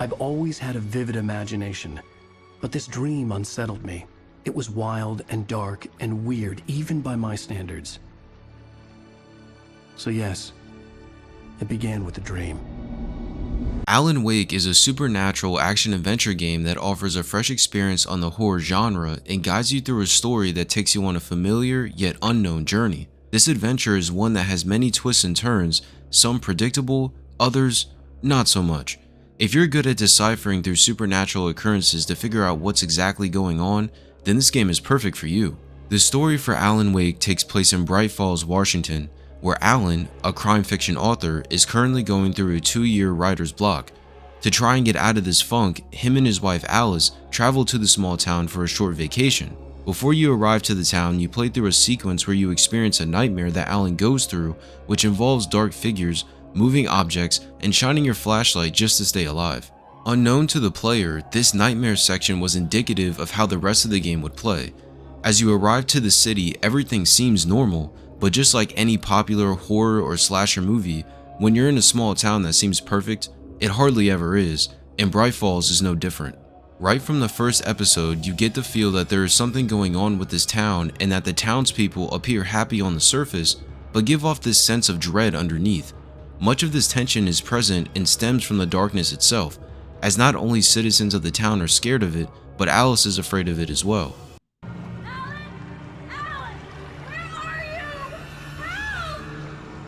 I've always had a vivid imagination, but this dream unsettled me. It was wild and dark and weird, even by my standards. So yes, it began with a dream. Alan Wake is a supernatural action-adventure game that offers a fresh experience on the horror genre and guides you through a story that takes you on a familiar yet unknown journey. This adventure is one that has many twists and turns, some predictable, others not so much. If you're good at deciphering through supernatural occurrences to figure out what's exactly going on, then this game is perfect for you. The story for Alan Wake takes place in Bright Falls, Washington, where Alan, a crime fiction author, is currently going through a 2-year writer's block. To try and get out of this funk, him and his wife Alice travel to the small town for a short vacation. Before you arrive to the town, you play through a sequence where you experience a nightmare that Alan goes through, which involves dark figures, moving objects, and shining your flashlight just to stay alive. Unknown to the player, this nightmare section was indicative of how the rest of the game would play. As you arrive to the city, everything seems normal, but just like any popular horror or slasher movie, when you're in a small town that seems perfect, it hardly ever is, and Bright Falls is no different. Right from the first episode, you get the feel that there is something going on with this town and that the townspeople appear happy on the surface, but give off this sense of dread underneath. Much of this tension is present and stems from the darkness itself, as not only citizens of the town are scared of it, but Alice is afraid of it as well.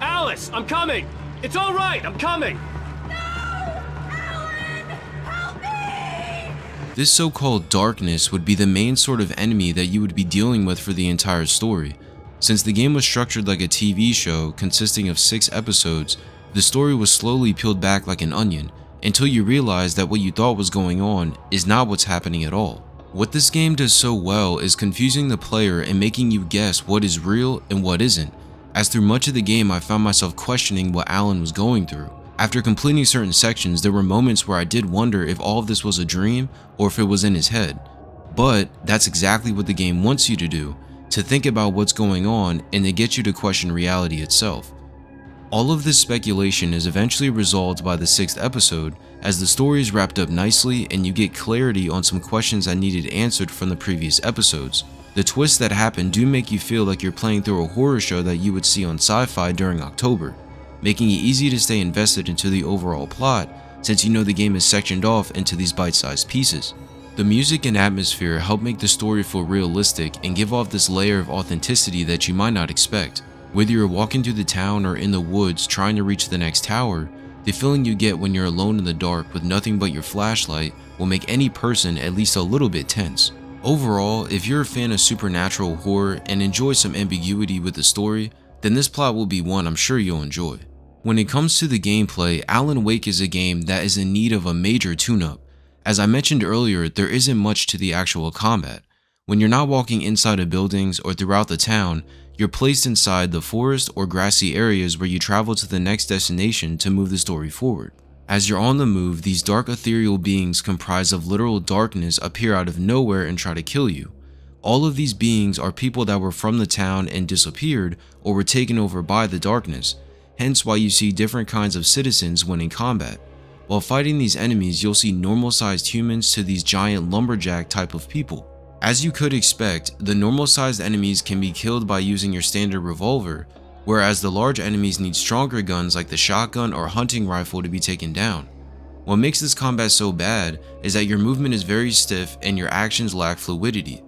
Alice, I'm coming! It's all right, I'm coming! This so-called darkness would be the main sort of enemy that you would be dealing with for the entire story. Since the game was structured like a TV show consisting of 6 episodes, the story was slowly peeled back like an onion, until you realize that what you thought was going on is not what's happening at all. What this game does so well is confusing the player and making you guess what is real and what isn't, as through much of the game I found myself questioning what Alan was going through. After completing certain sections, there were moments where I did wonder if all of this was a dream or if it was in his head. But that's exactly what the game wants you to do, to think about what's going on and to get you to question reality itself. All of this speculation is eventually resolved by the 6th episode, as the story is wrapped up nicely and you get clarity on some questions that needed answered from the previous episodes. The twists that happen do make you feel like you're playing through a horror show that you would see on Sci-Fi during October, making it easy to stay invested into the overall plot since you know the game is sectioned off into these bite-sized pieces. The music and atmosphere help make the story feel realistic and give off this layer of authenticity that you might not expect. Whether you're walking through the town or in the woods trying to reach the next tower, the feeling you get when you're alone in the dark with nothing but your flashlight will make any person at least a little bit tense. Overall, if you're a fan of supernatural horror and enjoy some ambiguity with the story, then this plot will be one I'm sure you'll enjoy. When it comes to the gameplay, Alan Wake is a game that is in need of a major tune-up. As I mentioned earlier, there isn't much to the actual combat. When you're not walking inside of buildings or throughout the town, you're placed inside the forest or grassy areas where you travel to the next destination to move the story forward. As you're on the move, these dark ethereal beings comprised of literal darkness appear out of nowhere and try to kill you. All of these beings are people that were from the town and disappeared or were taken over by the darkness, hence why you see different kinds of citizens when in combat. While fighting these enemies, you'll see normal-sized humans to these giant lumberjack type of people. As you could expect, the normal-sized enemies can be killed by using your standard revolver, whereas the large enemies need stronger guns like the shotgun or hunting rifle to be taken down. What makes this combat so bad is that your movement is very stiff and your actions lack fluidity.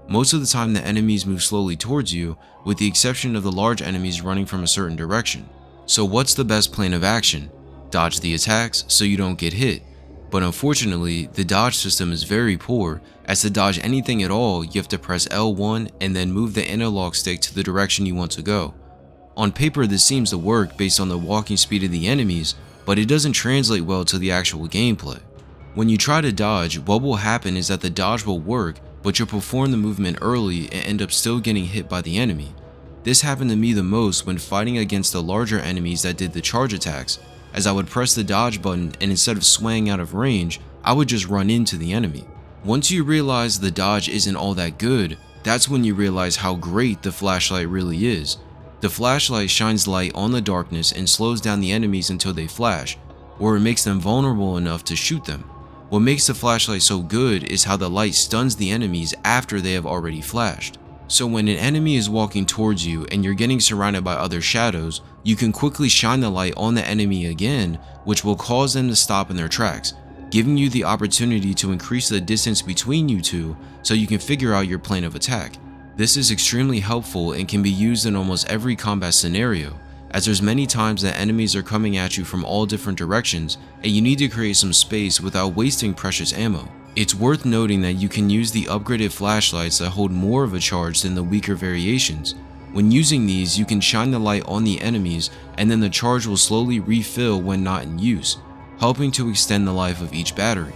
Most of the time the enemies move slowly towards you, with the exception of the large enemies running from a certain direction. So what's the best plan of action? Dodge the attacks so you don't get hit. But unfortunately, the dodge system is very poor, as to dodge anything at all, you have to press L1 and then move the analog stick to the direction you want to go. On paper this seems to work based on the walking speed of the enemies, but it doesn't translate well to the actual gameplay. When you try to dodge, what will happen is that the dodge will work, but you'll perform the movement early and end up still getting hit by the enemy. This happened to me the most when fighting against the larger enemies that did the charge attacks, as I would press the dodge button and instead of swaying out of range, I would just run into the enemy. Once you realize the dodge isn't all that good, that's when you realize how great the flashlight really is. The flashlight shines light on the darkness and slows down the enemies until they flash, or it makes them vulnerable enough to shoot them. What makes the flashlight so good is how the light stuns the enemies after they have already flashed. So when an enemy is walking towards you and you're getting surrounded by other shadows, you can quickly shine the light on the enemy again, which will cause them to stop in their tracks, giving you the opportunity to increase the distance between you two so you can figure out your plan of attack. This is extremely helpful and can be used in almost every combat scenario, as there's many times that enemies are coming at you from all different directions and you need to create some space without wasting precious ammo. It's worth noting that you can use the upgraded flashlights that hold more of a charge than the weaker variations. When using these, you can shine the light on the enemies and then the charge will slowly refill when not in use, helping to extend the life of each battery.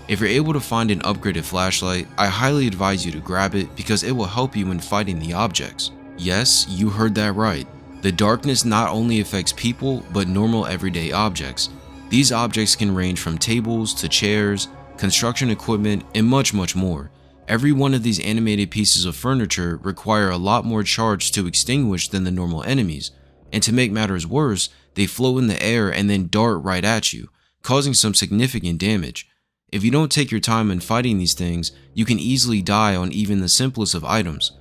If you're able to find an upgraded flashlight, I highly advise you to grab it because it will help you in fighting the objects. Yes, you heard that right. The darkness not only affects people, but normal everyday objects. These objects can range from tables to chairs, construction equipment, and much more. Every one of these animated pieces of furniture require a lot more charge to extinguish than the normal enemies, and to make matters worse, they float in the air and then dart right at you, causing some significant damage. If you don't take your time in fighting these things, you can easily die on even the simplest of items.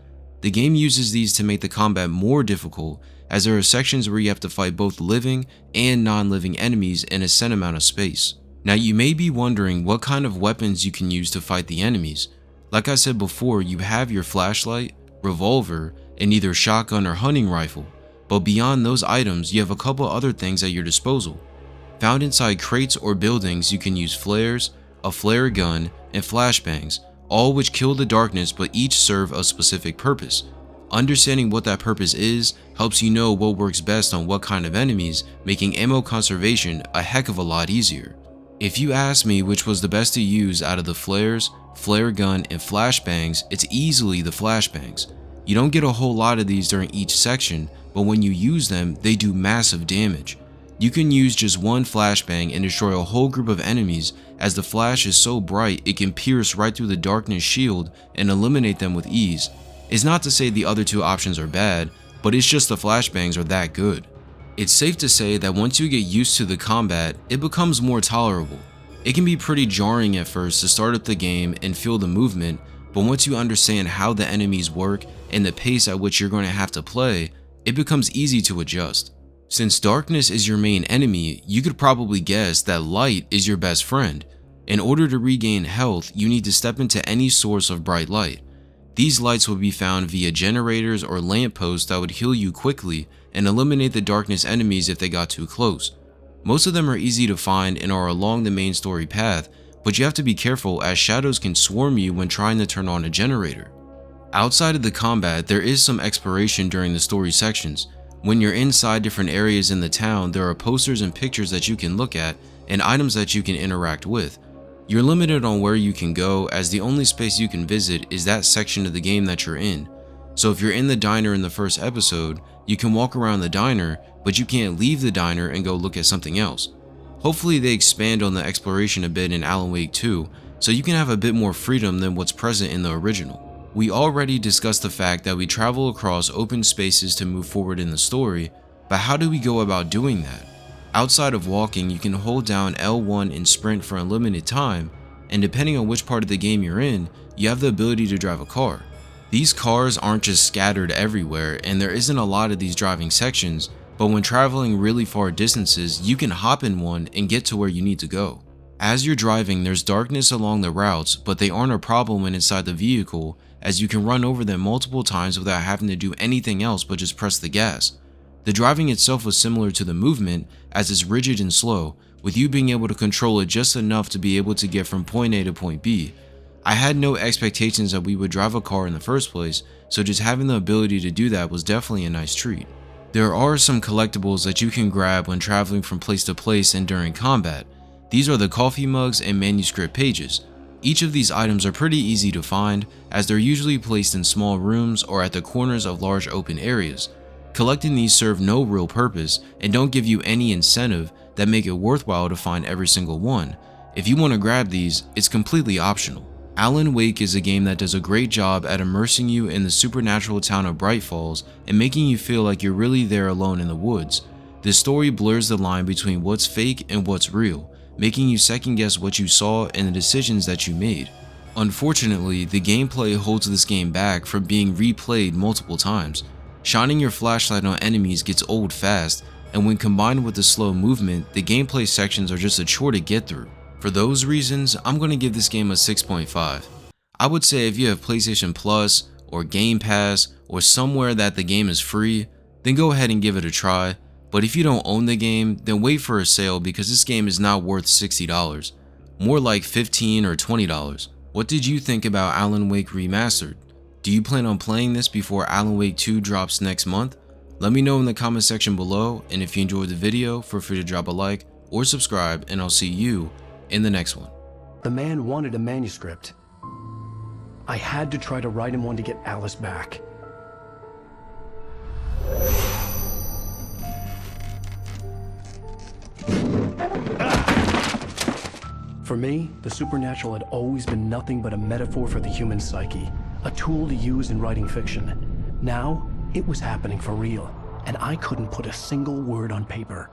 The game uses these to make the combat more difficult, as there are sections where you have to fight both living and non-living enemies in a set amount of space. Now you may be wondering what kind of weapons you can use to fight the enemies. Like I said before, you have your flashlight, revolver, and either shotgun or hunting rifle, but beyond those items you have a couple other things at your disposal. Found inside crates or buildings, you can use flares, a flare gun, and flashbangs, all which kill the darkness but each serve a specific purpose. Understanding what that purpose is helps you know what works best on what kind of enemies, making ammo conservation a heck of a lot easier. If you ask me which was the best to use out of the flares, flare gun, and flashbangs, it's easily the flashbangs. You don't get a whole lot of these during each section, but when you use them, they do massive damage. You can use just one flashbang and destroy a whole group of enemies, as the flash is so bright it can pierce right through the darkness shield and eliminate them with ease. It's not to say the other two options are bad, but it's just the flashbangs are that good. It's safe to say that once you get used to the combat, it becomes more tolerable. It can be pretty jarring at first to start up the game and feel the movement, but once you understand how the enemies work and the pace at which you're going to have to play, it becomes easy to adjust. Since darkness is your main enemy, you could probably guess that light is your best friend. In order to regain health, you need to step into any source of bright light. These lights will be found via generators or lampposts that would heal you quickly and eliminate the darkness enemies if they got too close. Most of them are easy to find and are along the main story path, but you have to be careful as shadows can swarm you when trying to turn on a generator. Outside of the combat, there is some exploration during the story sections. When you're inside different areas in the town, there are posters and pictures that you can look at and items that you can interact with. You're limited on where you can go, as the only space you can visit is that section of the game that you're in. So if you're in the diner in the first episode, you can walk around the diner, but you can't leave the diner and go look at something else. Hopefully they expand on the exploration a bit in Alan Wake 2, so you can have a bit more freedom than what's present in the original. We already discussed the fact that we travel across open spaces to move forward in the story, but how do we go about doing that? Outside of walking, you can hold down L1 and sprint for a limited time, and depending on which part of the game you're in, you have the ability to drive a car. These cars aren't just scattered everywhere, and there isn't a lot of these driving sections, but when traveling really far distances, you can hop in one and get to where you need to go. As you're driving, there's darkness along the routes, but they aren't a problem when inside the vehicle, as you can run over them multiple times without having to do anything else but just press the gas. The driving itself was similar to the movement, as it's rigid and slow, with you being able to control it just enough to be able to get from point A to point B. I had no expectations that we would drive a car in the first place, so just having the ability to do that was definitely a nice treat. There are some collectibles that you can grab when traveling from place to place and during combat. These are the coffee mugs and manuscript pages. Each of these items are pretty easy to find, as they're usually placed in small rooms or at the corners of large open areas. Collecting these serve no real purpose and don't give you any incentive that make it worthwhile to find every single one. If you want to grab these, it's completely optional. Alan Wake is a game that does a great job at immersing you in the supernatural town of Bright Falls and making you feel like you're really there alone in the woods. This story blurs the line between what's fake and what's real, making you second guess what you saw and the decisions that you made. Unfortunately, the gameplay holds this game back from being replayed multiple times. Shining your flashlight on enemies gets old fast, and when combined with the slow movement, the gameplay sections are just a chore to get through. For those reasons, I'm going to give this game a 6.5. I would say if you have PlayStation Plus or Game Pass or somewhere that the game is free, then go ahead and give it a try. But if you don't own the game, then wait for a sale because this game is not worth $60. More like $15 or $20. What did you think about Alan Wake Remastered? Do you plan on playing this before Alan Wake 2 drops next month? Let me know in the comment section below, and if you enjoyed the video, feel free to drop a like or subscribe, and I'll see you in the next one. The man wanted a manuscript. I had to try to write him one to get Alice back. For me, the supernatural had always been nothing but a metaphor for the human psyche, a tool to use in writing fiction. Now, it was happening for real, and I couldn't put a single word on paper.